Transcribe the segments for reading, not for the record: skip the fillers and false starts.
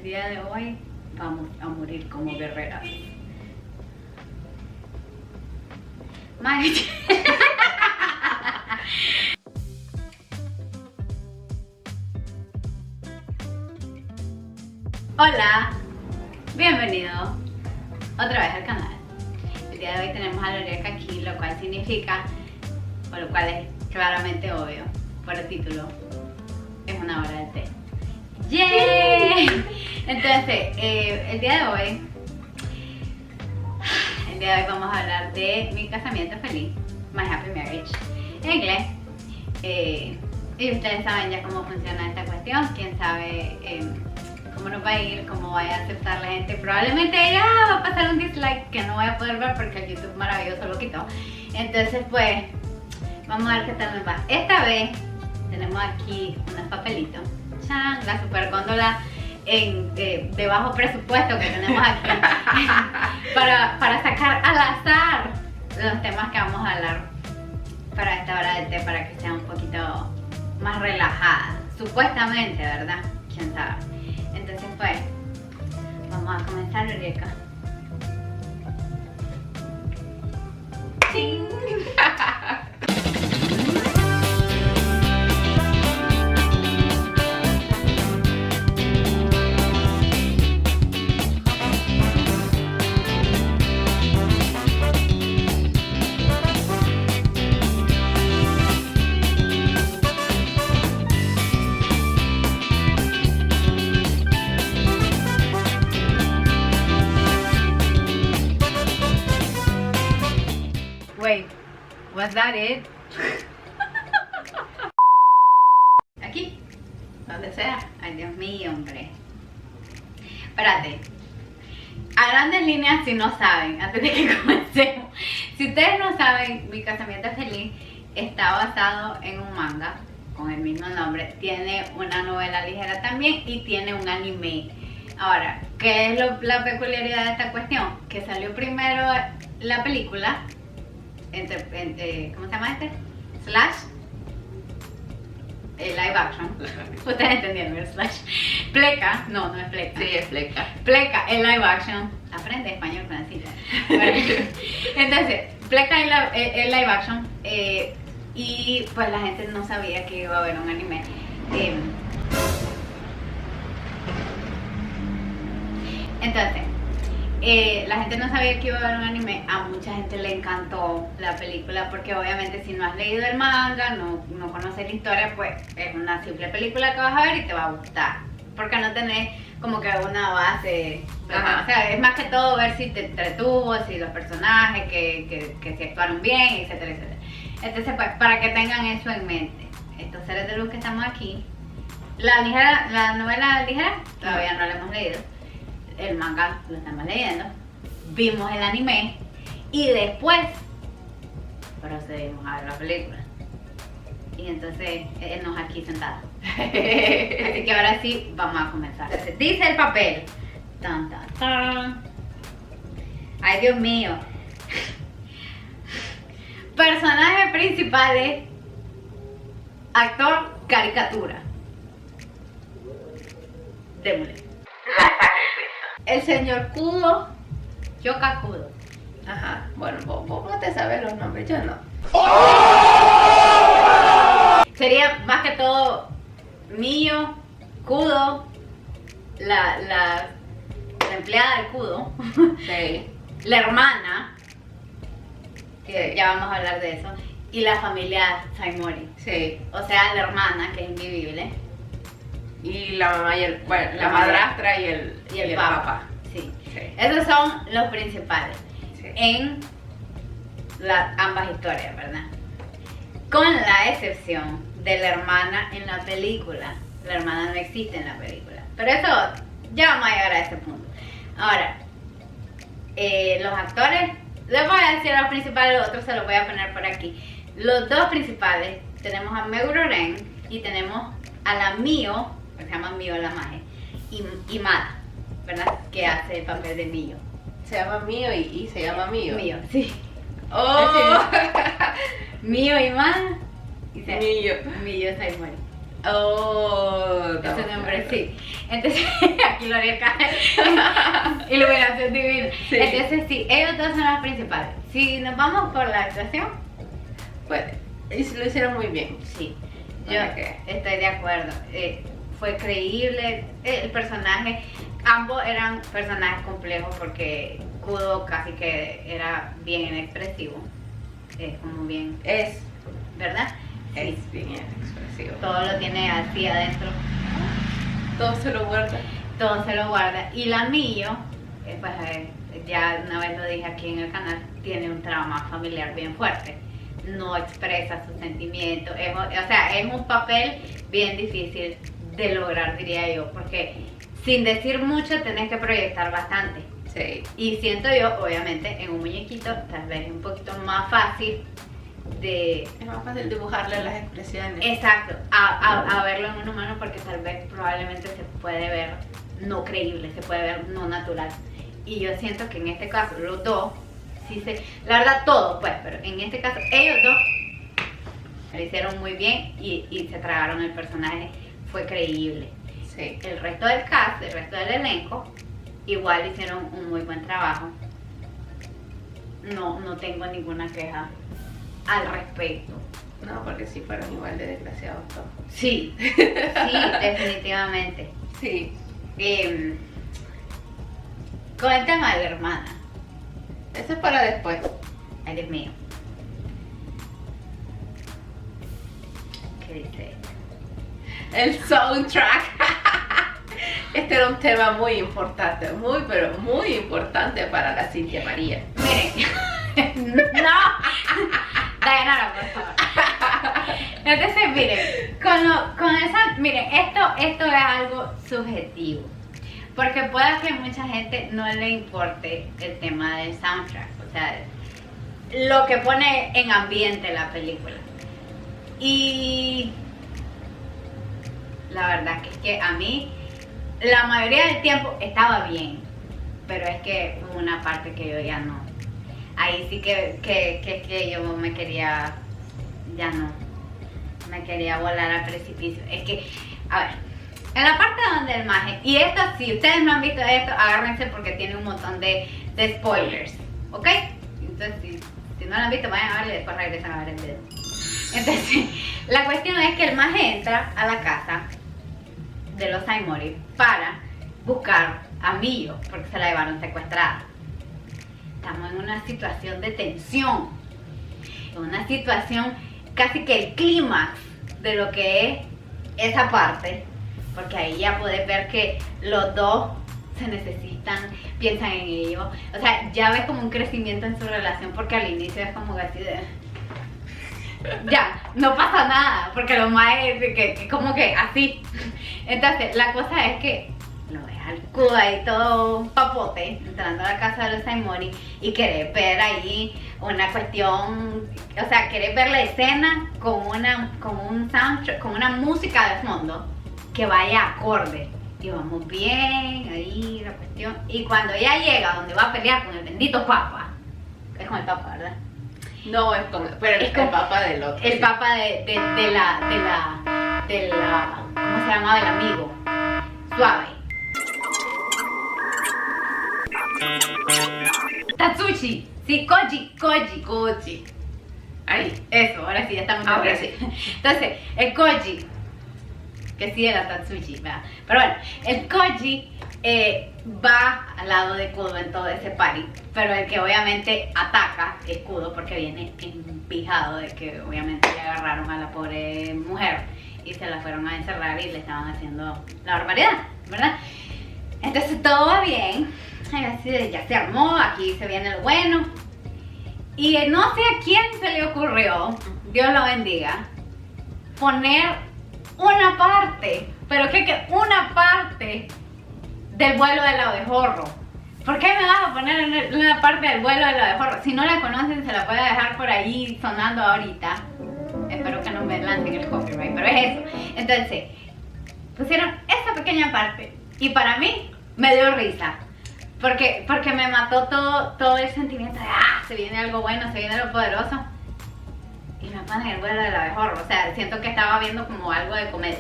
El día de hoy vamos a morir como guerreras. Hola, bienvenido otra vez al canal. El día de hoy tenemos a Loreka aquí, lo cual significa, o lo cual es claramente obvio por el título, es una hora de té. ¡Yay! Entonces, el día de hoy vamos a hablar de mi casamiento feliz, My Happy Marriage, en inglés. Y ustedes saben ya cómo funciona esta cuestión, quién sabe cómo nos va a ir, cómo vaya a aceptar la gente. Probablemente ya va a pasar un dislike que no voy a poder ver porque el YouTube maravilloso lo quitó. Entonces pues, vamos a ver qué tal nos va. Esta vez tenemos aquí unos papelitos. ¡Chan! La super góndola de bajo presupuesto que tenemos aquí para sacar al azar los temas que vamos a hablar para esta hora de té, para que sea un poquito más relajada, supuestamente, ¿verdad? Quién sabe. Entonces pues, vamos a comenzar, Loreka. ¡Ting! Wait, was that it? Aquí, donde sea. Ay, Dios mío, hombre. Espérate. A grandes líneas, si no saben, antes de que comencemos, si ustedes no saben, Mi Casamiento Feliz está basado en un manga con el mismo nombre. Tiene una novela ligera también y tiene un anime. Ahora, ¿qué es la peculiaridad de esta cuestión? Que salió primero la película. ¿Cómo se llama este? Slash live action. Ustedes entendieron el slash. Pleca, no es Pleca. Sí, es Pleca. Pleca, el live action. Aprende español, Francita. Entonces, Pleca el live action. Y pues la gente no sabía que iba a haber un anime. Entonces, la gente no sabía que iba a haber un anime. A mucha gente le encantó la película porque obviamente si no has leído el manga, no conoces la historia, pues es una simple película que vas a ver y te va a gustar, porque no tenés como que una base. O sea, es más que todo ver si te entretuvo, si los personajes que se actuaron bien, etcétera, etcétera. Entonces pues, para que tengan eso en mente, estos seres de luz que estamos aquí, la novela ligera todavía no la hemos leído. El manga lo estamos leyendo, vimos el anime y después procedimos a ver la película. Y entonces nos aquí sentados. Así que ahora sí, vamos a comenzar. Entonces, dice el papel. Tan, tan, tan. Ay, Dios mío. Personajes principales. Actor, caricatura. Démosle. El señor Kudo, Yoka Kudo. Ajá, bueno, vos te sabes los nombres, yo no. Sería más que todo Mio, Kudo, la empleada del Kudo, Sí. la hermana, que Sí. ya vamos a hablar de eso, y la familia Saimori. Sí. O sea, la hermana, que es invisible. Y la mamá y la madrastra y el papá. Sí. Sí. Esos son los principales Sí. en ambas historias, ¿verdad? Con la excepción de la hermana en la película. La hermana no existe en la película. Pero eso, ya vamos a llegar a ese punto. Ahora, los actores, les voy a decir a los principales, los otros se los voy a poner por aquí. Los dos principales, tenemos a Meguro Ren y tenemos a la Mio, que se llama Mio la maje, y Mata, ¿verdad? Que hace el papel de Mio. Se llama Mio y se llama Mio. Mio, sí. ¡Oh! Mio y Mata. Y Mio. Mio Saimori. Oh, Ese nombre sí. Entonces, aquí lo haría acá. Iluminación divina. Sí. Entonces, sí, ellos dos son los principales. Si nos vamos por la actuación, Pues, y lo hicieron muy bien. sí, yo Ok. estoy de acuerdo. Fue creíble el personaje. Ambos eran personajes complejos porque Kudo casi que era bien expresivo. Es como bien, Es ¿verdad? Sí, Es bien expresivo. todo lo tiene así adentro. Todo se lo guarda. Todo se lo guarda. Y la Millo, pues ya una vez lo dije aquí en el canal, tiene un trauma familiar bien fuerte. No expresa sus sentimientos. O sea, es un papel bien difícil de lograr, diría yo, porque sin decir mucho tenés que proyectar bastante. Sí. Y siento yo, obviamente, en un muñequito tal vez es un poquito más fácil de... Es más fácil dibujarle las expresiones. Exacto, a verlo en un humano porque tal vez probablemente se puede ver no creíble, se puede ver no natural. Y yo siento que en este caso los dos, sí se, la verdad todo pues, pero en este caso ellos dos lo hicieron muy bien y se tragaron el personaje, fue creíble. Sí. El resto del cast, el resto del elenco, igual hicieron un muy buen trabajo. No tengo ninguna queja al respecto. No, porque sí fueron igual de desgraciados todos. Sí, sí, definitivamente. Sí. Con el tema de la hermana, Eso es para después. ay Dios mío. ¿Qué dice? El soundtrack. Este era un tema muy importante, muy, pero muy importante para la Cintia María. Miren, no, Dayanara, por favor. Entonces, miren, con esa, miren, esto es algo subjetivo. Porque puede que a mucha gente no le importe el tema del soundtrack, o sea, lo que pone en ambiente la película. Y la verdad que es que a mí, la mayoría del tiempo estaba bien, pero es que hubo una parte que yo ya no. Ahí sí que yo me quería, ya no, me quería volar al precipicio. Es que, a ver, en la parte donde el maje, y esto, si ustedes no han visto esto, agárrense porque tiene un montón de spoilers, ¿ok? Entonces, si no lo han visto, vayan a verlo y después regresan a ver el video. Entonces, la cuestión es que el maje entra a la casa de los Saimori para buscar a Millo, porque se la llevaron secuestrada. Estamos en una situación de tensión, en una situación casi que el clímax de lo que es esa parte, porque ahí ya puedes ver que los dos se necesitan, piensan en ello, o sea, ya ves como un crecimiento en su relación, porque al inicio es como que así de... Ya, no pasa nada, porque lo más es que como que así. Entonces, la cosa es que lo ves al Kudo ahí todo papote, entrando a la casa de los Saimori y querés ver ahí una cuestión, o sea, querés ver la escena con un soundtrack, con una música de fondo que vaya acorde. Y vamos bien, ahí la cuestión. Y cuando ella llega donde va a pelear con el bendito Papa, es con el Papa, ¿verdad? No, es con, pero es con el papá del otro. El sí. papá de la, ¿cómo se llamaba el amigo? Suave. Tatsushi. Sí, Koji. Ahí. Eso, ahora sí, ya estamos Ahora seguros. Entonces, el Koji, que sí era Tatsushi, ¿verdad? Pero bueno, el Koji va al lado de Kudo en todo ese party, pero el que obviamente ataca es Kudo porque viene empijado de que obviamente le agarraron a la pobre mujer y se la fueron a encerrar y le estaban haciendo la barbaridad, ¿verdad? Entonces todo va bien, así de, ya se armó, aquí se viene lo bueno. Y no sé a quién se le ocurrió, Dios lo bendiga, poner una parte, pero que una parte del vuelo del abejorro. ¿Por qué me vas a poner en una parte del vuelo del abejorro? Si no la conocen, se la puede dejar por ahí sonando ahorita. Espero que no me lancen el copyright, pero es eso. Entonces, pusieron esa pequeña parte y para mí me dio risa. Porque me mató todo el sentimiento de se viene algo bueno, se viene algo poderoso. Y me transforman en el vuelo del abejorro. O sea, siento que estaba viendo como algo de comedia.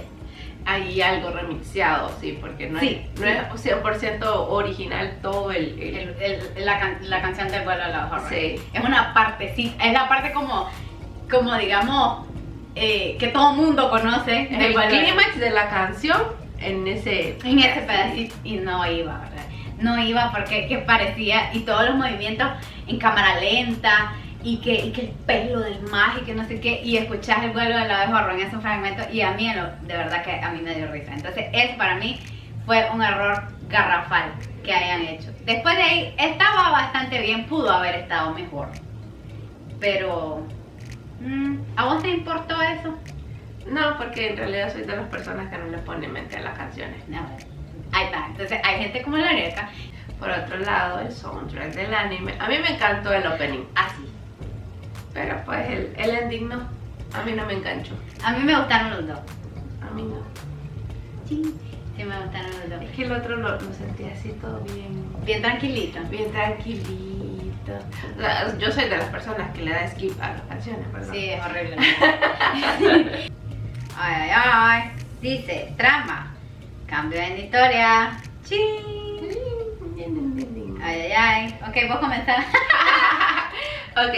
Hay algo remixeado, sí, porque no, Sí, no es 100% original todo La canción del vuelo del abejorro. Sí. Es una partecita, es la parte como digamos, que todo mundo conoce. Es del el vuelo del- clímax de la canción en ese pedacito, y no iba, ¿verdad? No iba porque que parecía, y todos los movimientos en cámara lenta, y que el pelo del mago y que no sé qué, y escuchás el vuelo del abejorro en esos fragmentos, y a mí de verdad que a mí me dio risa. Entonces eso para mí fue un error garrafal que hayan hecho. Después de ahí estaba bastante bien, pudo haber estado mejor, pero ¿a vos te importó eso? No, porque en realidad soy de las personas que no le ponen mente a las canciones. No, ahí está. Entonces hay gente como la Areca. Por otro lado, el soundtrack del anime, a mí me encantó el opening, Así. pero pues el ending no, a mí no me enganchó, A mí me gustaron los dos. a mí no. Sí, sí me gustaron los dos. Es que el otro lo sentí así todo Bien tranquilito. bien tranquilito. O sea, yo soy de las personas que le da skip a las canciones, ¿verdad? Sí, es horrible. Ay, ay, ay. Dice, trama. Cambio en historia. Ching. Ay, ay, ay. Ok, vos comenzás. Ok,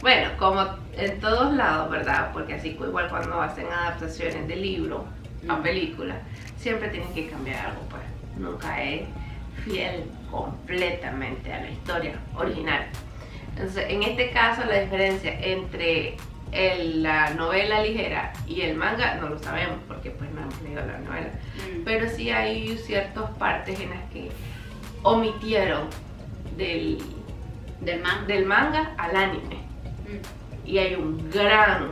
bueno, como en todos lados, ¿verdad? Porque así igual cuando hacen adaptaciones de libro a película, siempre tienen que cambiar algo, pues. Nunca es fiel completamente a la historia original. Entonces, en este caso, la diferencia entre la novela ligera y el manga no lo sabemos porque pues no hemos leído la novela. Pero sí hay ciertas partes en las que omitieron del Del manga al anime. Y hay un gran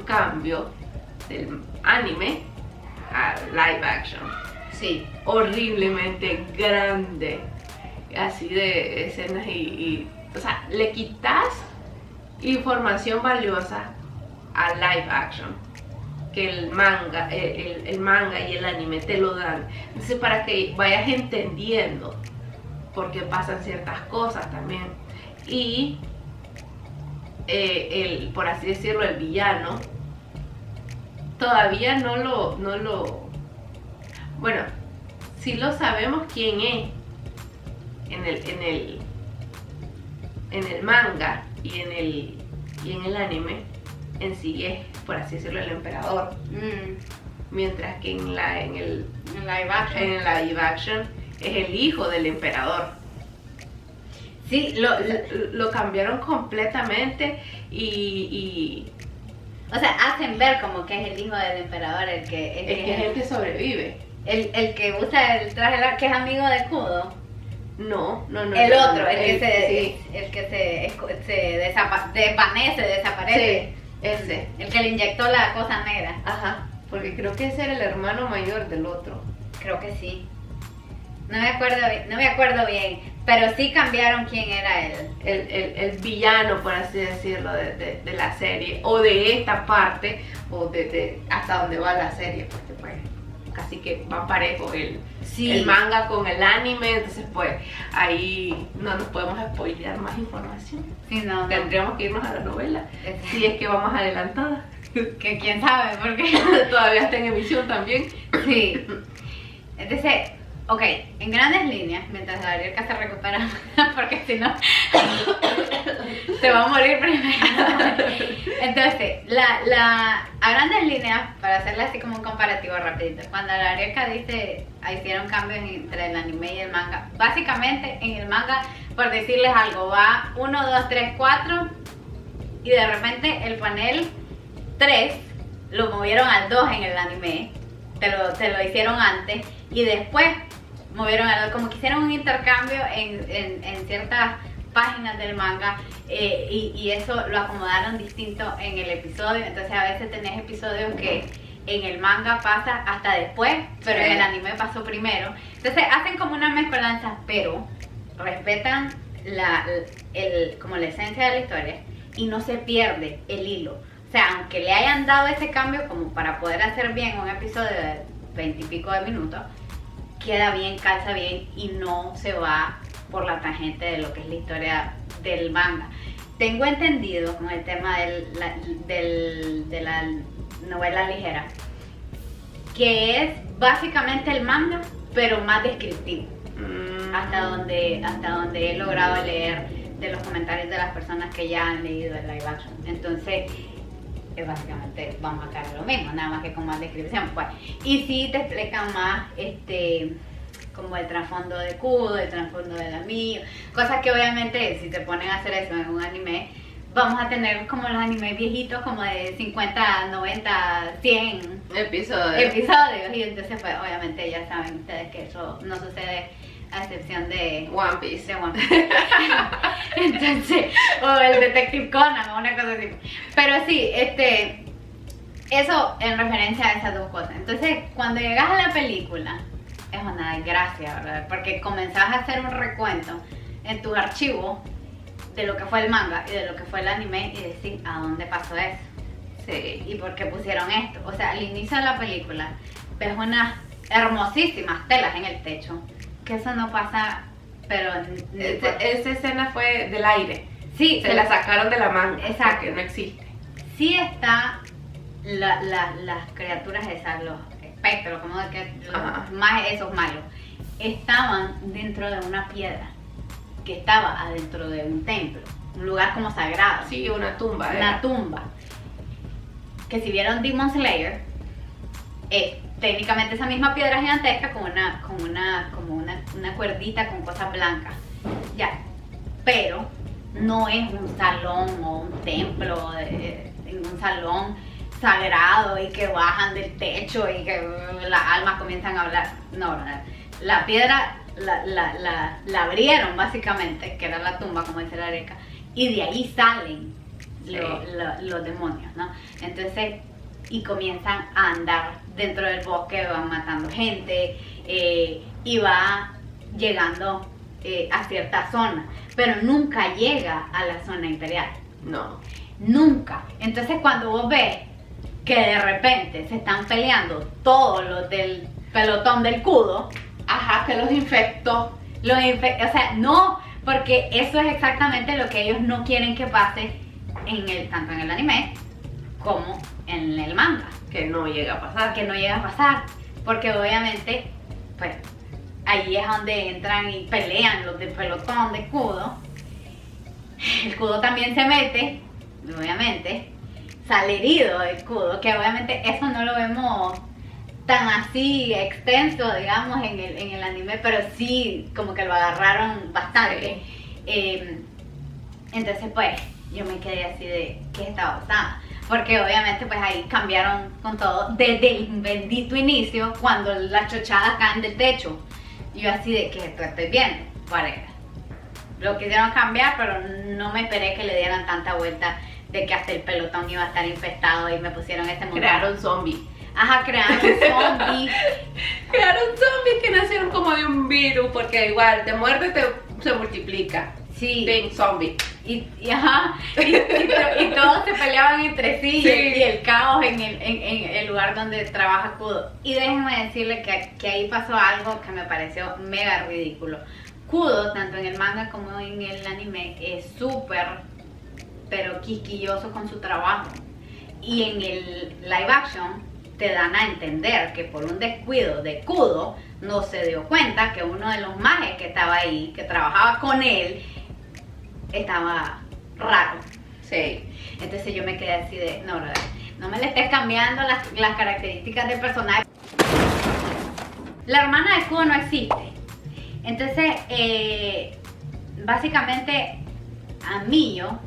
cambio del anime a live action. Sí. Horriblemente grande. Así de escenas o sea, le quitas información valiosa a live action que el manga y el anime te lo dan. Entonces, para que vayas entendiendo por qué pasan ciertas cosas también. Y por así decirlo, el villano todavía no lo bueno, sí lo sabemos quién es en el manga y en el anime. En sí es, por así decirlo, el emperador, mientras que en el live action es el hijo del emperador. Sí, Lo cambiaron completamente y o sea, hacen ver como que es el hijo del emperador el que es el que sobrevive. el que usa el traje que es amigo de Kudo. No. El otro, el que se desvanece, desaparece. Sí, ese. El que le inyectó la cosa negra. Ajá, porque creo que ese era el hermano mayor del otro. Creo que sí. No me acuerdo bien, pero sí cambiaron quién era él. El villano, por así decirlo, de la serie, o de esta parte, o de hasta donde va la serie, porque pues casi que van parejo el manga con el anime, entonces pues ahí no nos podemos spoilear más información. Sí, no. Tendríamos que irnos a la novela, si es que vamos adelantadas. Que quién sabe, porque Todavía está en emisión también. sí. Entonces, ok, en grandes líneas, mientras Gabriel se recupera, porque si no se va a morir primero. Entonces, a grandes líneas, para hacerle así como un comparativo rapidito, cuando la Arielka dice hicieron cambios entre el anime y el manga, básicamente en el manga, por decirles algo, va 1, 2, 3, 4 y de repente el panel 3 lo movieron al 2 en el anime, te lo hicieron antes y después movieron al 2, como que hicieron un intercambio en ciertas páginas del manga y eso lo acomodaron distinto en el episodio. Entonces a veces tenés episodios que en el manga pasa hasta después, pero Sí. en el anime pasó primero. Entonces hacen como una mezcolanza, pero respetan como la esencia de la historia y no se pierde el hilo. O sea, aunque le hayan dado ese cambio como para poder hacer bien un episodio de 20 y pico de minutos, queda bien, calza bien y no se va por la tangente de lo que es la historia del manga. tengo entendido con el tema de la novela ligera, que es básicamente el manga, pero más descriptivo. Hasta donde he logrado leer de los comentarios de las personas que ya han leído el live action. Entonces, básicamente vamos a caer lo mismo, nada más que con más descripción, pues. Y sí te explican más como el trasfondo de Kudo, el trasfondo del amigo, cosas que obviamente si te ponen a hacer eso en un anime, vamos a tener como los animes viejitos, como de 50, 90, 100 episodios. Y entonces pues obviamente ya saben ustedes que eso no sucede a excepción de One Piece. Entonces, o el Detective Conan o una cosa así. Pero sí, eso en referencia a esas dos cosas. Entonces, cuando llegas a la película, es una desgracia, ¿verdad? Porque comenzás a hacer un recuento en tus archivos de lo que fue el manga y de lo que fue el anime y decir, ¿a dónde pasó eso? Sí. ¿Y por qué pusieron esto? O sea, al inicio de la película ves unas hermosísimas telas en el techo, que eso no pasa, pero... Esa escena fue del aire. Sí, se la sacaron de la manga. Exacto. Que no existe. Sí está las criaturas esas, los espectros, como de que más esos malos, estaban dentro de una piedra que estaba adentro de un templo, un lugar como sagrado. Sí, una tumba. Una tumba. Que si vieron Demon Slayer, es técnicamente esa misma piedra gigantesca con una cuerdita con cosas blancas. Ya, pero no es un salón o un templo, un salón sagrado y que bajan del techo y que las almas comienzan a hablar. No, la piedra la abrieron básicamente, que era la tumba, como dice la Areca, y de ahí salen los demonios, ¿no? Entonces, y comienzan a andar dentro del bosque, van matando gente y va llegando a cierta zona, pero nunca llega a la zona imperial. No. Nunca. Entonces cuando vos ves que de repente se están peleando todos los del pelotón del Kudo, Que los infectó. o sea, no, porque eso es exactamente lo que ellos no quieren que pase tanto en el anime como en el manga. Que no llega a pasar. Que no llega a pasar, porque obviamente, pues, ahí es donde entran y pelean los del pelotón de Kudo. El Kudo también se mete, obviamente, sale herido el Kudo, que obviamente eso no lo vemos tan así extenso, digamos, en el anime, pero sí como que lo agarraron bastante. Entonces, pues, yo me quedé así de, ¿qué estaba pasando? Porque obviamente pues ahí cambiaron con todo desde el bendito inicio, cuando las chochadas caen del techo. Yo así de, que esto estoy viendo, pareja. Lo quisieron cambiar, pero no me esperé que le dieran tanta vuelta de que hasta el pelotón iba a estar infectado y me pusieron ese montón. Crearon zombies. Crearon zombies. Crearon zombies que nacieron como de un virus, porque igual te muerde, se multiplica. Sí. Big zombie. Y todos se peleaban entre sí, y el caos en el lugar donde trabaja Kudo. Y déjenme decirle que ahí pasó algo que me pareció mega ridículo. Kudo, tanto en el manga como en el anime, es súper, pero quisquilloso con su trabajo. Y en el live action te dan a entender que por un descuido de Kudo no se dio cuenta que uno de los mages que estaba ahí, que trabajaba con él, estaba raro. Sí. Entonces yo me quedé así de, no me le estés cambiando las características del personaje. La hermana de Kudo no existe. Entonces, básicamente a Miyo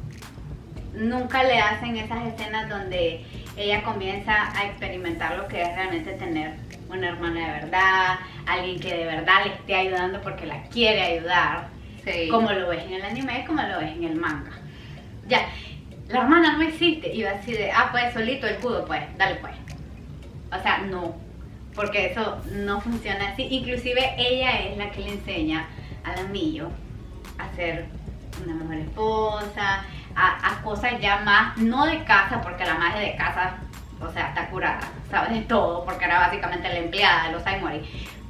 nunca le hacen esas escenas donde ella comienza a experimentar lo que es realmente tener una hermana de verdad, alguien que de verdad le esté ayudando porque la quiere ayudar. Sí. Como lo ves en el anime, como lo ves en el manga. Ya, la hermana no existe. Y yo así de, pues solito el Kudo, pues, dale pues. O sea, no, porque eso no funciona así. Inclusive ella es la que le enseña a la Miyo a ser una mejor esposa, a cosas ya más, no de casa, porque la magia de casa, o sea, está curada, sabe de todo, porque era básicamente la empleada de los Saimori.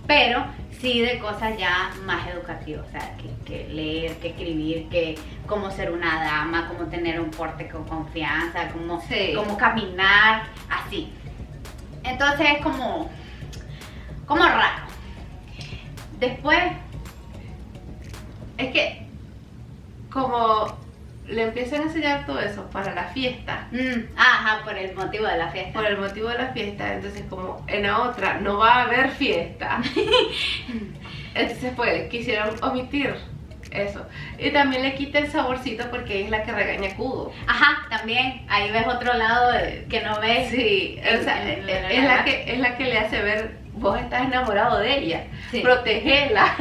Pero sí de cosas ya más educativas, o sea, que leer, que escribir, que cómo ser una dama, cómo tener un porte con confianza, cómo caminar, así. Entonces es como raro. Después, es que como le empiezan a enseñar todo eso para la fiesta, por el motivo de la fiesta. por el motivo de la fiesta, entonces como en la otra no va a haber fiesta, entonces pues quisieron omitir eso. Y también le quita el saborcito porque ella es la que regaña a Kudo. Ajá, también, ahí ves otro lado que no ves. Sí, o sea, es la que le hace ver, vos estás enamorado de ella, sí. Protegela.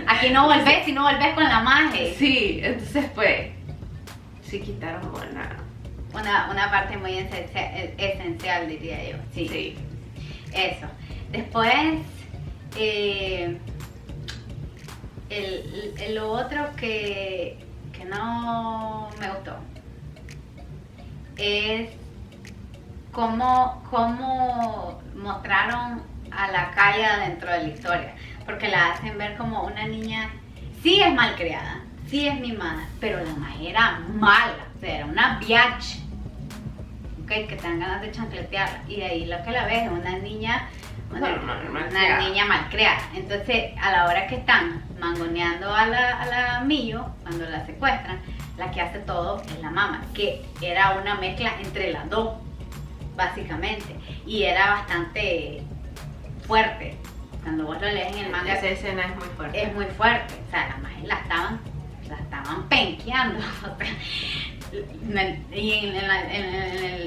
Aquí no volvés, si no volvés con la magia. Sí, entonces pues, sí quitaron una parte muy esencial, diría yo. Sí. Sí. Eso. Después, lo otro que no me gustó es cómo mostraron a la Kaya dentro de la historia, porque la hacen ver como una niña, sí es malcriada, sí es mimada, pero la magia era mala, o sea, era una biatch, okay, que te dan ganas de chancletearla, y de ahí lo que la ves es una niña malcriada. Entonces, a la hora que están mangoneando a la Miyo, cuando la secuestran, la que hace todo es la mamá, que era una mezcla entre las dos, básicamente, y era bastante fuerte. Cuando vos lo lees en el manga, esa escena es muy fuerte. Es muy fuerte, o sea, la magia la estaban penqueando. Y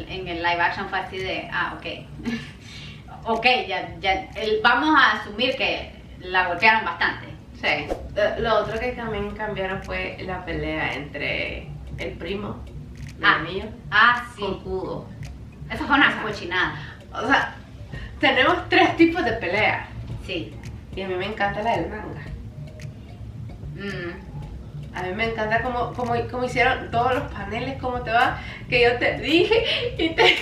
en el live action fue así de, ok, ya vamos a asumir que la golpearon bastante. Sí. Lo otro que también cambiaron fue la pelea entre el primo de Miyo sí. con Kudo. Eso fue una cochinada. O sea, tenemos 3 tipos de pelea. Sí. Y a mí me encanta la del manga. A mí me encanta como hicieron todos los paneles, cómo te va, que yo te dije y te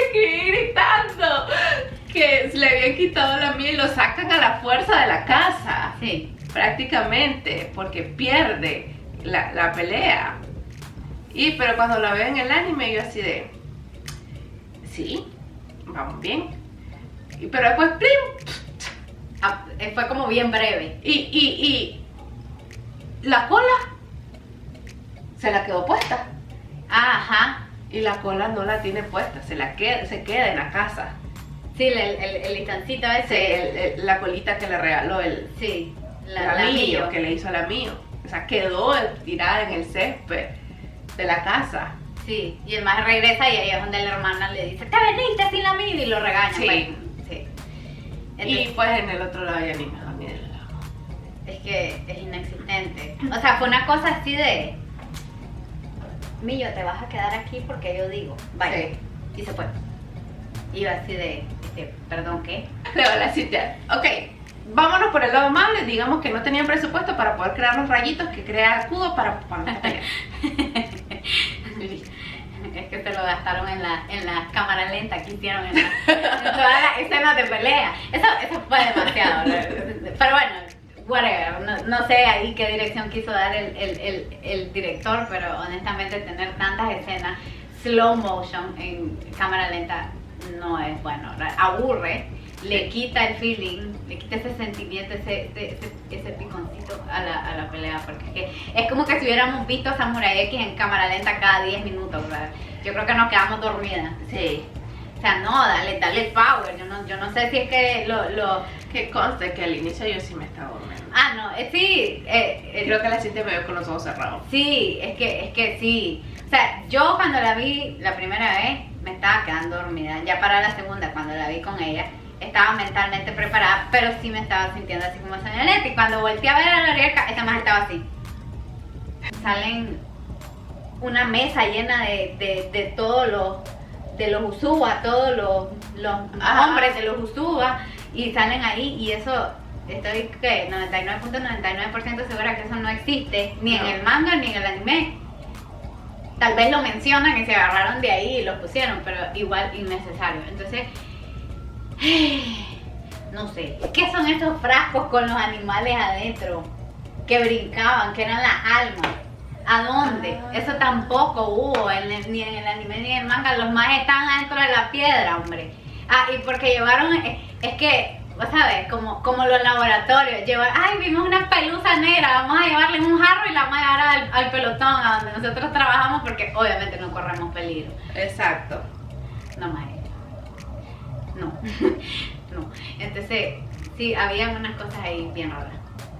escribí gritando que le habían quitado la mía y lo sacan a la fuerza de la casa. Sí. Prácticamente, porque pierde la pelea. Pero cuando la veo en el anime yo así de, sí, vamos bien. Pero después, ¡plim! Fue como bien breve. Y la cola se la quedó puesta. Ajá. Y la cola no la tiene puesta, se queda en la casa. Sí, el listancito ese. Sí, la colita que le regaló sí, la Miyo, que le hizo a la Miyo. O sea, quedó tirada en el césped de la casa. Sí, y el más regresa y ahí es donde la hermana le dice, te veniste sin la Miyo, y lo regaña. Sí. Pues. Sí. Entonces, y pues en el otro lado ya ni mejor ni del lado. Es que es inexistente. O sea, fue una cosa así de, Miyo, te vas a quedar aquí porque yo digo, vaya. Sí. Y se fue. Y yo así de, perdón, ¿qué? Creo la cita. Ok, vámonos por el lado amable. Digamos que no tenían presupuesto para poder crear los rayitos que crea Kudo para esta pelea. Es que se lo gastaron en la cámara lenta que hicieron en todas las escenas de pelea. Eso fue demasiado. Pero bueno, whatever. No sé ahí qué dirección quiso dar el director, pero honestamente tener tantas escenas slow motion en cámara lenta no es bueno. Aburre, le quita el feeling, le quita ese sentimiento, ese piconcito a la pelea, porque es como que si hubiéramos visto Samurai X en cámara lenta cada 10 minutos, ¿verdad? Yo creo que nos quedamos dormidas. Sí. O sea, no, dale power. Yo no sé si es que Que conste que al inicio yo sí me estaba durmiendo. no, sí. Creo que la siente me veo con los ojos cerrados. Sí, es que sí. O sea, yo cuando la vi la primera vez me estaba quedando dormida. Ya para la segunda, cuando la vi con ella, estaba mentalmente preparada, pero sí me estaba sintiendo así como soñolenta. Y cuando volteé a ver a la Ariel, esta más estaba así. Salen una mesa llena de todos los Usuba, todos los hombres de los Usuba, y salen ahí, y eso estoy 99.99% segura que eso no existe, ni en el manga ni en el anime. Tal vez lo mencionan y se agarraron de ahí y lo pusieron, pero igual innecesario. Entonces, no sé. ¿Qué son esos frascos con los animales adentro? Que brincaban, que eran las almas. ¿A dónde? Eso tampoco hubo ni en el anime ni en el manga. Los más están adentro de la piedra, hombre. Y porque llevaron, es que, vos sabés, como los laboratorios, ay, vimos una pelusa negra, vamos a llevarle en un jarro y la vamos a llevar al pelotón, a donde nosotros trabajamos, porque obviamente no corremos peligro. Exacto. No más. No. No. Entonces, sí, habían unas cosas ahí bien raras.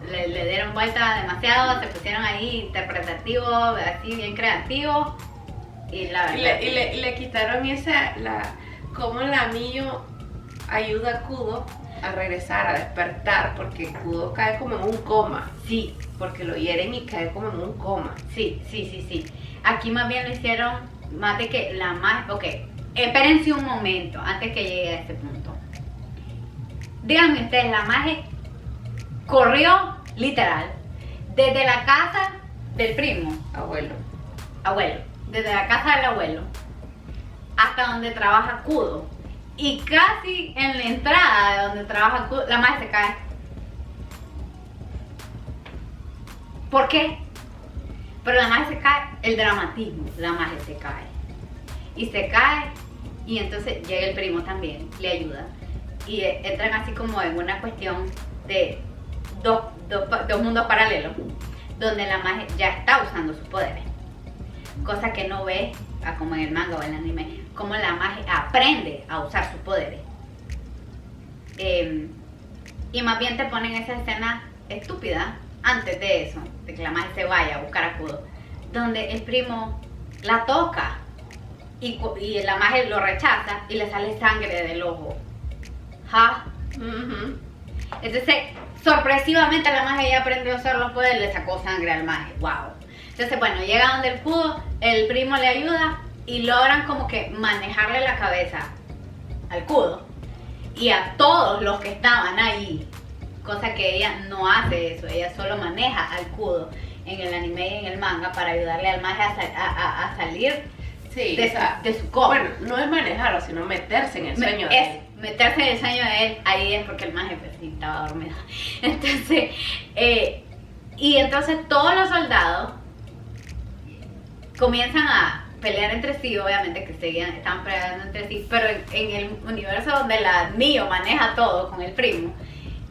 Le dieron vuelta demasiado, se pusieron ahí interpretativos, así bien creativos. Y la verdad. Y le quitaron cómo la Miyo ayuda a Kudo a regresar, a despertar, porque Kudo cae como en un coma. Sí. Porque lo hieren y cae como en un coma. Sí. Aquí más bien lo hicieron más de que la magia. Ok, espérense un momento antes que llegue a ese punto. Díganme ustedes, la magia corrió literal desde la casa del primo, Abuelo. desde la casa del abuelo hasta donde trabaja Kudo, y casi en la entrada de donde trabaja Kudo, la magia se cae. ¿Por qué? Pero la magia se cae, el dramatismo, la magia se cae. Y se cae, y entonces llega el primo también, le ayuda. Y entran así como en una cuestión de dos mundos paralelos, donde la magia ya está usando sus poderes. Cosa que no ve, como en el manga o en el anime, como la magia aprende a usar sus poderes. Y más bien te ponen esa escena estúpida antes de eso, de que la magia se vaya a buscar a Kudo, donde el primo la toca y la magia lo rechaza y le sale sangre del ojo. ¿Ja? Uh-huh. Entonces, sorpresivamente la magia ya aprendió a usar los poderes, le sacó sangre al magia. ¡Wow! Entonces, bueno, llega donde el Kudo, el primo le ayuda y logran como que manejarle la cabeza al Kudo y a todos los que estaban ahí. Cosa que ella no hace eso, ella solo maneja al Kudo en el anime y en el manga para ayudarle al magia a salir Sí, de su coma. Bueno, no es manejarlo, sino meterse en el sueño de él. Meterse en el sueño de él, ahí es porque el magia pues, sí, estaba dormido. Entonces, y entonces todos los soldados comienzan a pelear entre sí, obviamente que estaban peleando entre sí, pero en el universo donde la Mio maneja todo con el primo,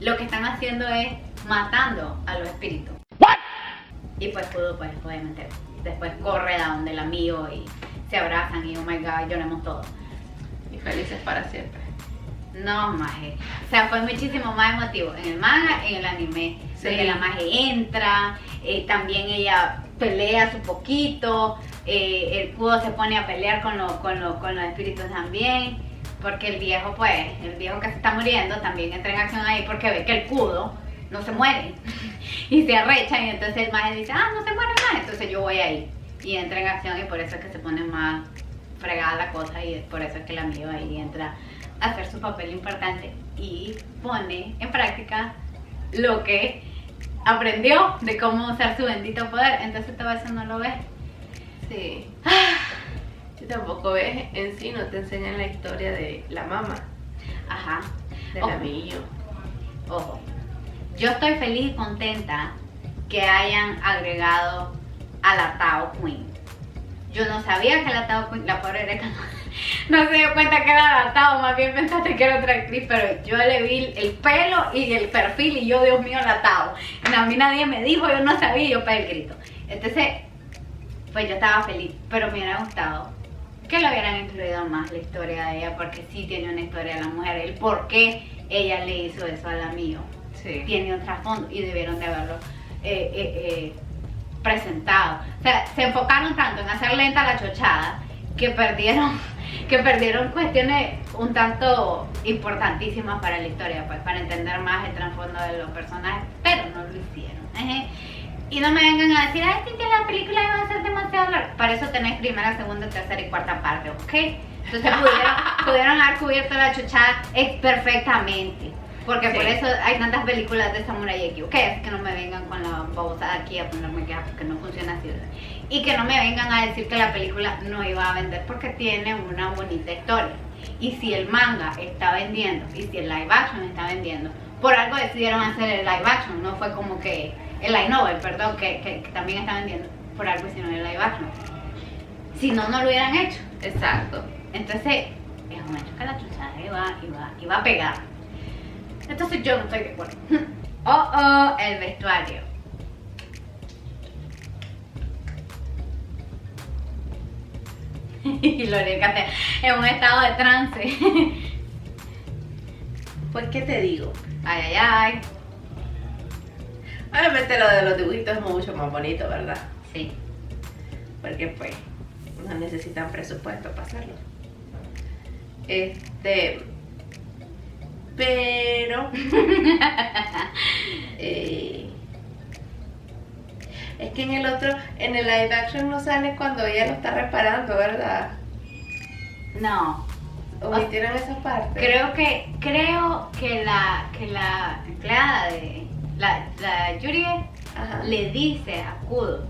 lo que están haciendo es matando a los espíritus. ¿What? Y pues Kudo, pues obviamente, después corre a donde la Mio y se abrazan y oh my god, lloremos todos. Y felices para siempre. No, maje. O sea, fue muchísimo más emotivo en el manga, en el anime. Sí. Donde la maje entra, también ella pelea su poquito, el Kudo se pone a pelear con los espíritus también, porque el viejo que se está muriendo también entra en acción ahí porque ve que el Kudo no se muere y se arrecha y entonces el maje dice, no se muere más, entonces yo voy ahí y entra en acción y por eso es que se pone más fregada la cosa y es por eso es que la amiga ahí entra a hacer su papel importante y pone en práctica lo que aprendió de cómo usar su bendito poder. Entonces todo eso no lo ves. Sí. Y tampoco ves en sí, no te enseñan la historia de la mamá. Ajá. De la Miyo. Ojo. Yo estoy feliz y contenta que hayan agregado a la Tao Queen. Yo no sabía que la Tao Queen, la pobre Eureka no se dio cuenta que era la Tao, más bien pensaste que era otra actriz, pero yo le vi el pelo y el perfil y yo, Dios mío, la Tao. A mí nadie me dijo, yo no sabía, yo pegué el grito. Entonces, pues yo estaba feliz, pero me hubiera gustado que lo hubieran incluido más la historia de ella, porque sí tiene una historia de la mujer, el por qué ella le hizo eso a la Mio. Sí. Tiene un trasfondo y debieron de haberlo presentado. O sea, se enfocaron tanto en hacer lenta la chochada que perdieron cuestiones un tanto importantísimas para la historia, pues para entender más el trasfondo de los personajes, pero no lo hicieron. Y no me vengan a decir, ay, sí que la película iba a ser demasiado larga. Para eso tenéis primera, segunda, tercera y cuarta parte, ¿ok? Entonces pudieron haber cubierto la chochada perfectamente. Porque por eso hay tantas películas de Samurai X, ¿ok? Así que no me vengan con la babosada aquí a ponerme quejas porque no funciona así, ¿verdad? Y que no me vengan a decir que la película no iba a vender porque tiene una bonita historia. Y si el manga está vendiendo, y si el live action está vendiendo, por algo decidieron hacer el live action, no fue como que el light novel, perdón, que también está vendiendo, por algo hicieron el live action. Si no, no lo hubieran hecho. Exacto. Entonces, es un hecho que la chuchada iba a pegar. Entonces yo no estoy de acuerdo. El vestuario. Y Lorena está en un estado de trance. Pues, ¿qué te digo? Ay. Obviamente lo de los dibujitos es mucho más bonito, ¿verdad? Sí. Porque pues no necesitan presupuesto para hacerlo. Pero es que en el live action no sale cuando ella lo está reparando, ¿verdad? No. Omitieron esa parte. Creo que la empleada de la Juliet Ajá. le dice a Kudo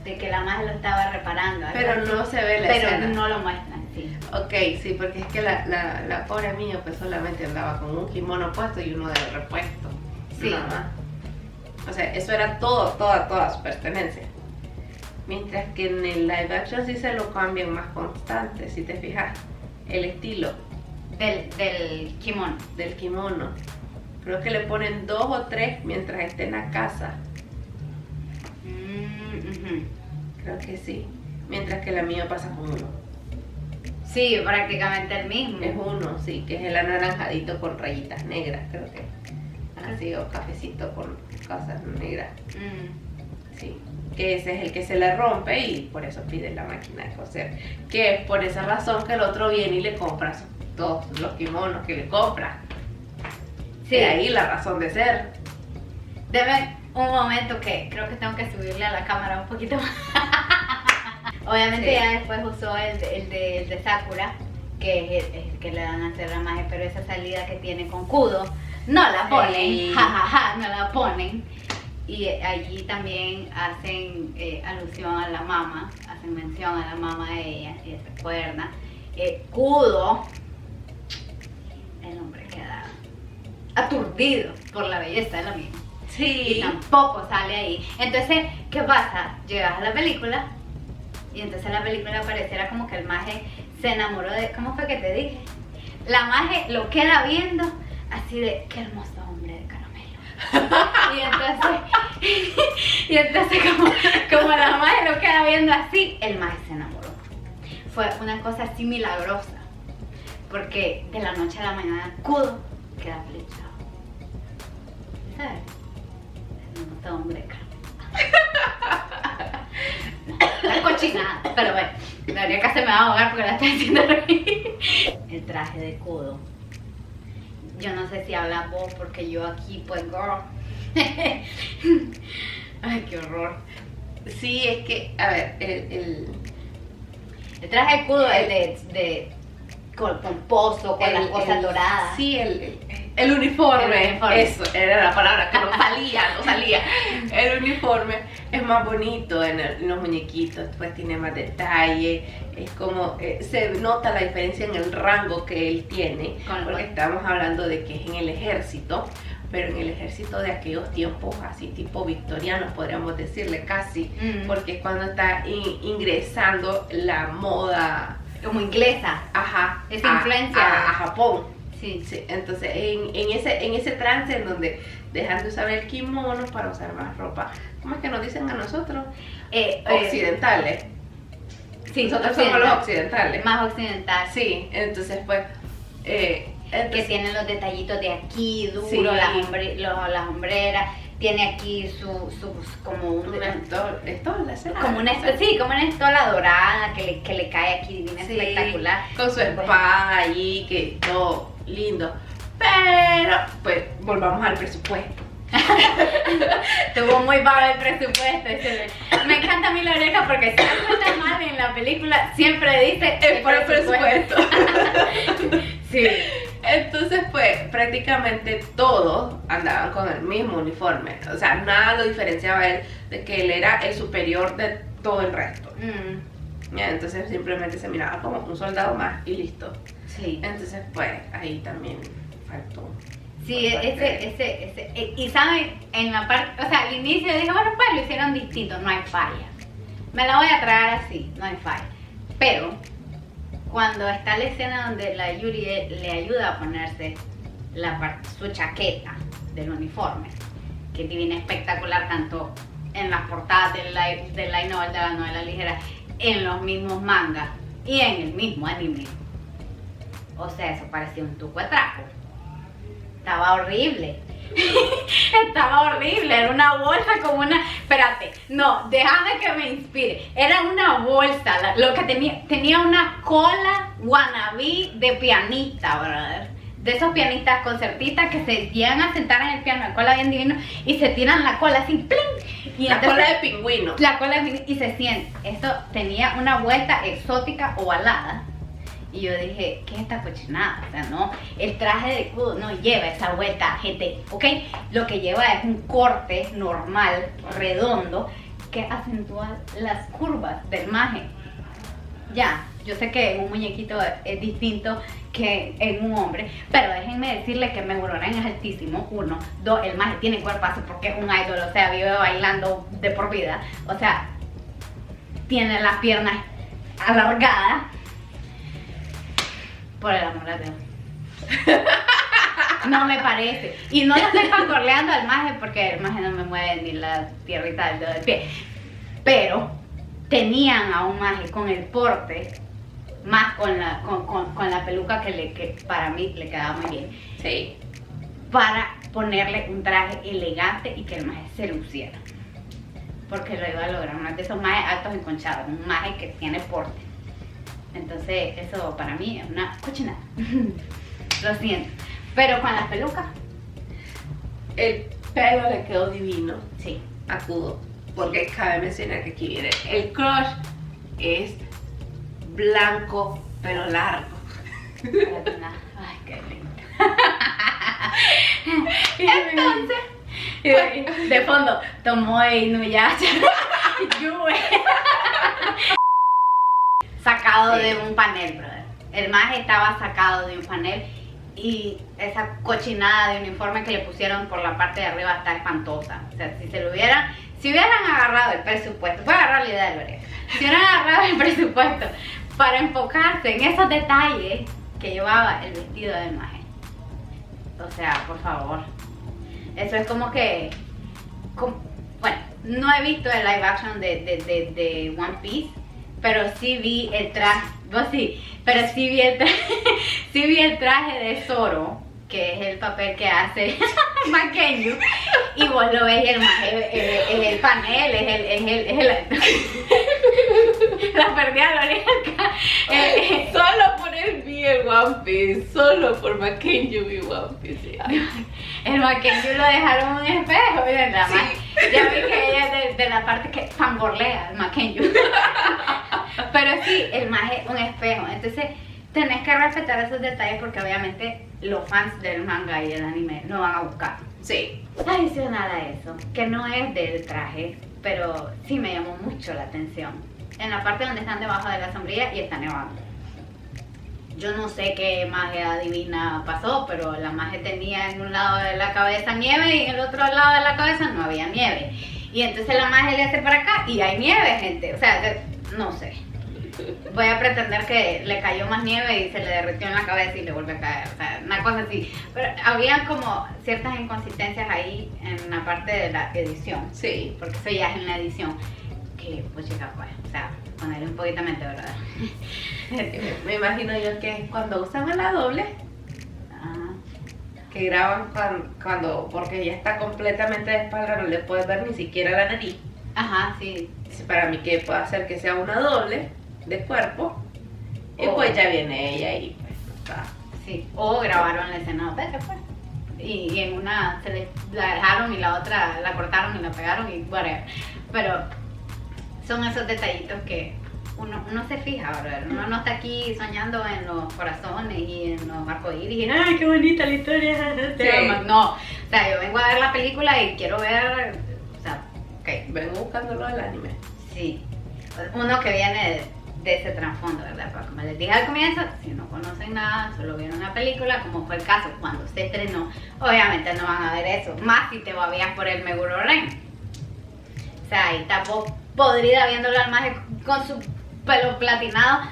de que la madre lo estaba reparando. Pero no se ve la pero escena. no lo muestran, sí. Ok, sí, porque es que la pobre mía pues solamente andaba con un kimono puesto y uno de repuesto. Sí. Nada más. O sea, eso era toda su pertenencia. Mientras que en el live action sí se lo cambian más constante, si te fijas. El estilo Del kimono. del kimono. Creo que le ponen 2 o 3 mientras esté en la casa. Creo que sí. Mientras que la mía pasa con uno. Sí, prácticamente el mismo. Es uno, sí, que es el anaranjadito con rayitas negras, creo que. Así, o cafecito con cosas negras. Sí. Que ese es el que se le rompe y por eso pide la máquina de coser. Que es por esa razón que el otro viene y le compra todos los kimonos que le compra. Sí. De ahí la razón de ser. Deme un momento que creo que tengo que subirle a la cámara un poquito más. Obviamente Sí. ya después usó el de Sakura, que es el que le dan a hacer ramaje, pero esa salida que tiene con Kudo, no la ponen, Sí. no la ponen. Y allí también hacen alusión a la mamá, hacen mención a la mamá de ella, si se recuerda. Kudo, el hombre queda aturdido por la belleza de la misma. Y Sí. tampoco sale ahí. Entonces, ¿qué pasa? Llegas a la película y entonces en la película pareciera como que el maje se enamoró de... ¿Cómo fue que te dije? La maje lo queda viendo así de, qué hermoso hombre de caramelo. y entonces como la maje lo queda viendo así, el maje se enamoró. Fue una cosa así milagrosa. Porque de la noche a la mañana Kudo queda flechado. ¿Sabes? No, hombre, la cochinada, pero bueno, la Arieka se me va a ahogar porque la está haciendo reír. El traje de Kudo. Yo no sé si hablas vos porque yo aquí, pues, girl. Ay, qué horror. Sí, es que, a ver, el traje de Kudo es de pomposo, con las cosas doradas. Sí, el uniforme. El uniforme. Eso era la palabra que no salía. El uniforme es más bonito en los muñequitos, pues tiene más detalle, es como, se nota la diferencia en el rango que él tiene, porque estamos hablando de que es en el ejército, pero en el ejército de aquellos tiempos, así tipo victorianos, podríamos decirle casi, porque es cuando está ingresando la moda como inglesa. Ajá, esa influencia a Japón. Sí. Sí, entonces en ese trance en donde dejan de usar el kimono para usar más ropa, ¿cómo es que nos dicen a nosotros? Occidentales. Sí, nosotros somos los occidentales. Más occidental. Sí, entonces pues que tienen los detallitos de aquí, duro, sí. las hombreras. Tiene aquí su como una estola, como una estola dorada que le cae aquí divina, sí, espectacular. Con su espada allí, que todo lindo. Pero, pues, volvamos al presupuesto. Tuvo muy bajo el presupuesto. Me encanta a mí la oreja porque si algo está mal en la película, siempre dice es por el presupuesto. Sí. Entonces, pues, prácticamente todos andaban con el mismo uniforme. O sea, nada lo diferenciaba a él de que él era el superior de todo el resto. Ya, entonces simplemente se miraba como un soldado más y listo. Sí. Entonces, pues, ahí también faltó. Sí, y saben, en la parte, o sea, al inicio dije, bueno, pues lo hicieron distinto, no hay falla. Me la voy a traer así, no hay falla. Pero, cuando está la escena donde la Yuri le ayuda a ponerse su chaqueta del uniforme, que es divina, espectacular, tanto en las portadas del light novel, de la novela ligera, en los mismos mangas y en el mismo anime. O sea, eso parecía un tuco de trapo. Estaba horrible. Estaba horrible. Era una bolsa como una... Espérate, no, déjame que me inspire. Era una bolsa, lo que tenía una cola wannabe de pianista, brother. De esos pianistas concertistas que se llegan a sentar en el piano, la cola bien divino, y se tiran la cola así, ¡pling! Y la cola de pingüino. La cola de pingüino, y se siente. Esto tenía una vuelta exótica ovalada. Y yo dije, ¿qué es esta cochinada? O sea, no, el traje de Kudo no lleva esa vuelta, gente, ¿ok? Lo que lleva es un corte normal, redondo, que acentúa las curvas del maje. Ya, yo sé que en un muñequito es distinto que en un hombre, pero déjenme decirle que Meguro-ren es altísimo, 1, 2, el maje tiene cuerpazo porque es un idol, o sea, vive bailando de por vida, o sea, tiene las piernas alargadas. Por el amor de Dios. No me parece. Y no lo estoy fangorleando al maje porque el maje no me mueve ni la tierrita del dedo del pie. Pero tenían a un maje con el porte, más con la peluca que para mí le quedaba muy bien. Sí. Para ponerle un traje elegante y que el maje se luciera. Porque lo iba a lograr. Uno de esos majes altos enconchados. Un maje que tiene porte. Entonces, eso para mí es una cochinada. Lo siento. Pero con las pelucas, el pelo le quedó divino. Sí. A Kudo. Porque cabe mencionar que aquí viene. El crush es blanco, pero largo. Ay, qué lindo. Entonces, de fondo, Tomoe Inuyasha. Yue. Sacado de un panel, brother. El maje estaba sacado de un panel y esa cochinada de uniforme que le pusieron por la parte de arriba está espantosa. O sea, si hubieran agarrado el presupuesto, voy a agarrar la idea de Lorea. Si hubieran agarrado el presupuesto para enfocarse en esos detalles que llevaba el vestido del maje. O sea, por favor. Eso es como que... bueno, no he visto el live action de One Piece, pero sí vi el traje, pero sí vi el traje de Zoro, que es el papel que hace Mackenzie, y vos lo ves y es el panel, es el la perdida de la oreja. Solo por él vi el One Piece, solo por Mackenzie vi One Piece. El Mackenzie lo dejaron en un espejo, miren la más. Ya vi que ella es de la parte que fangorlea el Mackenzie. Pero sí, el maje es un espejo. Entonces tenés que respetar esos detalles porque obviamente los fans del manga y del anime no van a buscar. Sí. Adicional a eso, que no es del traje, pero sí me llamó mucho la atención. En la parte donde están debajo de la sombrilla y está nevando. Yo no sé qué magia divina pasó, pero la magia tenía en un lado de la cabeza nieve y en el otro lado de la cabeza no había nieve. Y entonces la magia le hace para acá y hay nieve, gente. O sea, no sé. Voy a pretender que le cayó más nieve y se le derritió en la cabeza y le vuelve a caer. O sea, una cosa así. Pero había como ciertas inconsistencias ahí en la parte de la edición. Sí. Porque eso ya es en la edición. Que, pues chica, pues, o sea, ponerle un poquito de mente, ¿verdad? Me imagino yo que cuando usan la doble, que graban cuando, porque ella está completamente de espalda, no le puedes ver ni siquiera la nariz. Ajá, sí. Para mí que puede hacer que sea una doble de cuerpo y pues ya viene ella y pues está. Sí, o grabaron la escena de pues. Y en una la dejaron y la otra la cortaron y la pegaron y whatever. Pero son esos detallitos que uno se fija, ¿verdad? Uno no está aquí soñando en los corazones y en los arcoíris y ¡ay, qué bonita la historia! Sí. No, o sea, yo vengo a ver la película y quiero ver, o sea, Vengo buscándolo del anime. sí, uno que viene de ese trasfondo, ¿verdad? Porque como les dije al comienzo, si no conocen nada, solo vieron una película, como fue el caso cuando se estrenó, obviamente no van a ver eso, más si te babías por el Meguro Ren. O sea, ahí está podrida viéndolo al maje con su pelo platinado,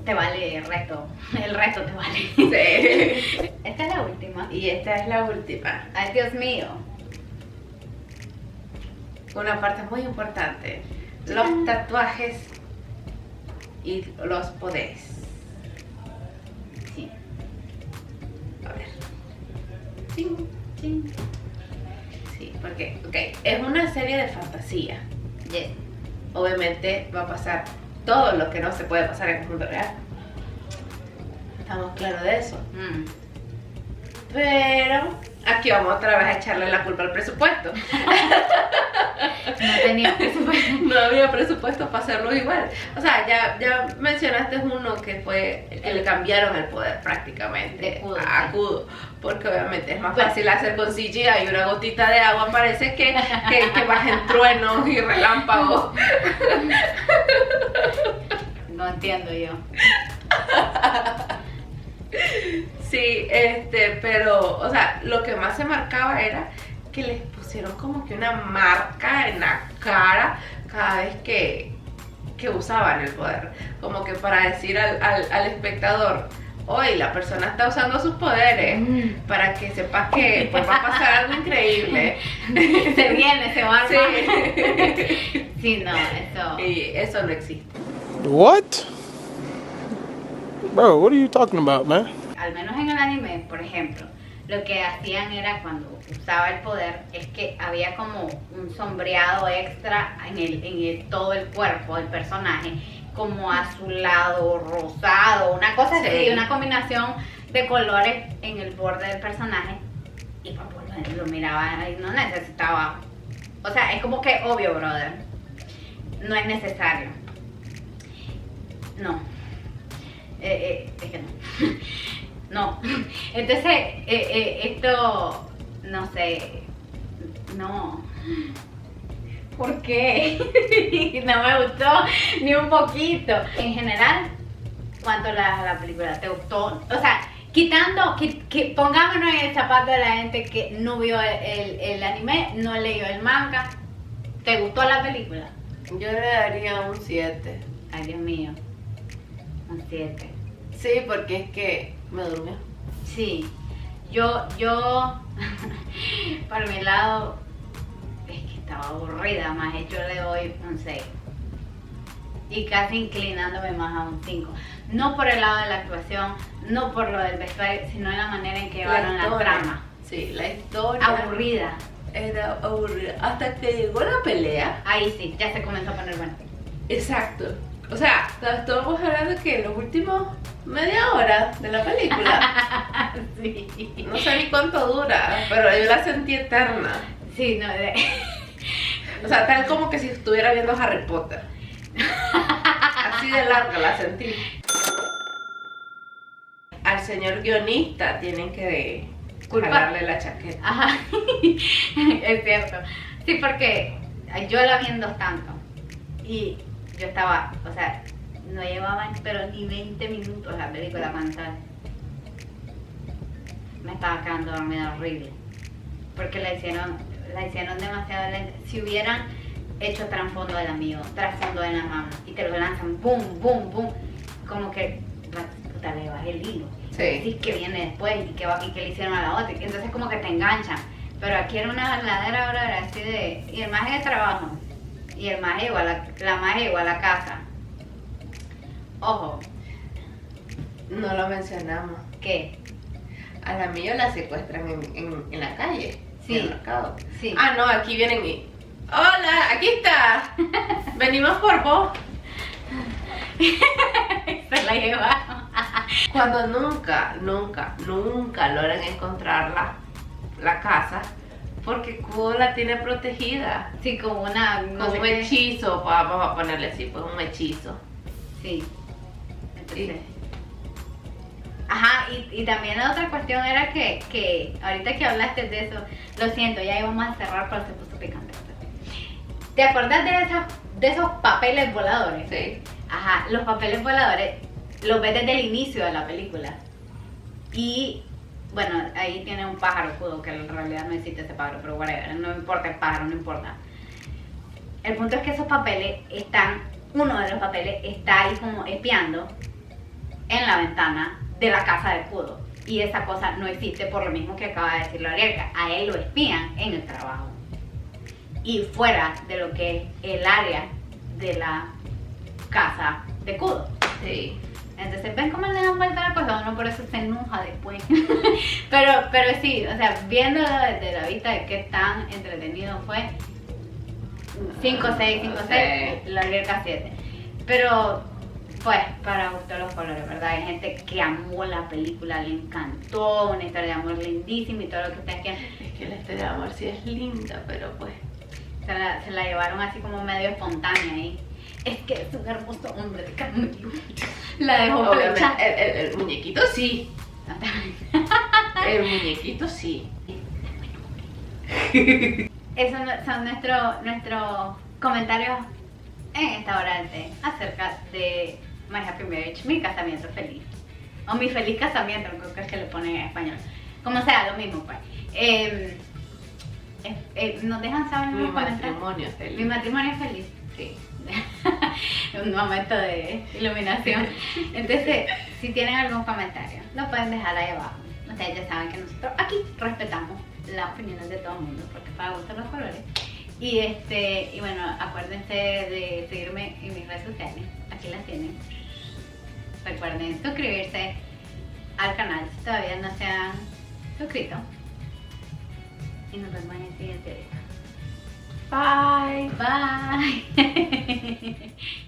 te vale el resto te vale. Sí. Esta es la última. Y esta es la última. Ay, Dios mío. Una parte muy importante, los tatuajes y los poderes. Sí. A ver. Sí. Sí, porque, ok, es una serie de fantasía. Yes. Obviamente va a pasar todo lo que no se puede pasar en el mundo real. Estamos claros de eso. Pero aquí vamos otra vez a echarle la culpa al presupuesto. No tenía presupuesto. No había presupuesto para hacerlo igual. O sea, ya mencionaste uno que fue el que le cambiaron el poder prácticamente De Kudo, a Kudo. Porque obviamente es más fácil hacer con CGI y una gotita de agua parece que bajen truenos y relámpagos. No entiendo yo. Sí, pero, o sea, lo que más se marcaba era que les pusieron como que una marca en la cara cada vez que usaban el poder. Como que para decir al espectador, hoy la persona está usando sus poderes para que sepas que pues, va a pasar algo increíble. Se viene, se va a armar. Sí. Sí, no, eso. Y eso no existe. What? Bro, what are you talking about, man? Al menos en el anime, por ejemplo, lo que hacían era cuando usaba el poder es que había como un sombreado extra en todo el cuerpo del personaje, como azulado, rosado, una cosa así, una combinación de colores en el borde del personaje. Y pues lo miraba y no necesitaba. O sea, es como que obvio, brother. No es necesario. No. Es que no. No. Entonces, esto, no sé, no. ¿Por qué? No me gustó ni un poquito. En general, ¿cuánto la película te gustó? O sea, quitando, pongámonos en el zapato de la gente que no vio el anime, no leyó el manga. ¿Te gustó la película? Yo le daría un 7. Ay, Dios mío. Un 7. Sí, porque es que me durmió. Sí, yo, por mi lado, es que estaba aburrida, más yo le doy un 6. Y casi inclinándome más a un 5. No por el lado de la actuación, no por lo del vestuario, sino en la manera en que llevaron la trama. Sí, la historia. Aburrida. Era aburrida. Hasta que llegó la pelea. Ahí sí, ya se comenzó a poner bueno. Exacto. O sea, estábamos hablando que en los últimos media hora de la película. Sí. No sé ni cuánto dura, pero yo la sentí eterna. Sí, no. O sea, tal como que si estuviera viendo Harry Potter. Así de larga la sentí. Al señor guionista tienen que jalarle la chaqueta. Ajá, es cierto. Sí, porque yo la vi en 2 tanto. Y yo estaba, o sea, no llevaban pero ni 20 minutos la película cuando me estaba quedando dormida horrible. Porque la hicieron demasiado lenta. Si hubieran hecho trasfondo del amigo, trasfondo de la mamá, y te lo lanzan, boom, boom, boom, como que, puta, le bajé el hilo. Sí, que viene después y que le hicieron a la otra. Entonces como que te enganchan. Pero aquí era una verdadera hora así de... Y el maje de trabajo. Y el maje llegó la maje llegó a la casa. Ojo. No lo mencionamos. ¿Qué? A la mía la secuestran en la calle. Sí. En el mercado. Sí. Ah, no, aquí vienen y... ¡Hola! ¡Aquí está! Venimos por vos. Se la llevaron. Cuando nunca logran encontrar la casa, porque Kudo la tiene protegida. Sí, como una... no Con sé un qué. hechizo, vamos a ponerle así, pues un hechizo. Sí. Entonces... Ajá, y también la otra cuestión era que ahorita que hablaste de eso, lo siento, ya íbamos a cerrar, pero se puso picante. ¿Te acordás de esos papeles voladores? Sí. Ajá, los papeles voladores los ves desde el inicio de la película. Y bueno, ahí tiene un pájaro escudo, que en realidad no existe ese pájaro, pero whatever, no importa el pájaro, no importa. El punto es que esos papeles están, uno de los papeles está ahí como espiando en la ventana de la casa de escudo. Y esa cosa no existe por lo mismo que acaba de decir Lorelka. A él lo espían en el trabajo. Y fuera de lo que es el área de la casa de escudo. Sí. Entonces, ¿ven cómo le dan vuelta a la cosa? Uno por eso se enoja después. pero sí, o sea, viéndolo desde la vista de qué tan entretenido fue, 5-6, 5-6, la Lorelka 7. Pero, pues, para gusto los colores, ¿verdad? Hay gente que amó la película, le encantó, una historia de amor lindísima y todo lo que ustedes quieran. Es que la historia de amor sí es linda, pero pues... Se la llevaron así como medio espontánea ahí. Es que es un hermoso hombre de carne. La dejó flecha. El muñequito sí. El muñequito sí. Esos son nuestros comentarios en esta hora del té acerca de My Happy Marriage, mi casamiento feliz. O mi feliz casamiento, creo que es que le ponen en español. Como sea, lo mismo pues. Nos dejan saber en Mi los comentarios. matrimonio feliz. Mi matrimonio es feliz. Sí. Un momento de iluminación. Entonces, si tienen algún comentario, lo pueden dejar ahí abajo. Ustedes ya saben que nosotros aquí respetamos las opiniones de todo el mundo, porque para gustar los colores. Y bueno, acuérdense de seguirme en mis redes sociales. Aquí las tienen. Recuerden suscribirse al canal si todavía no se han suscrito. Y nos vemos en el siguiente video. Bye. Bye.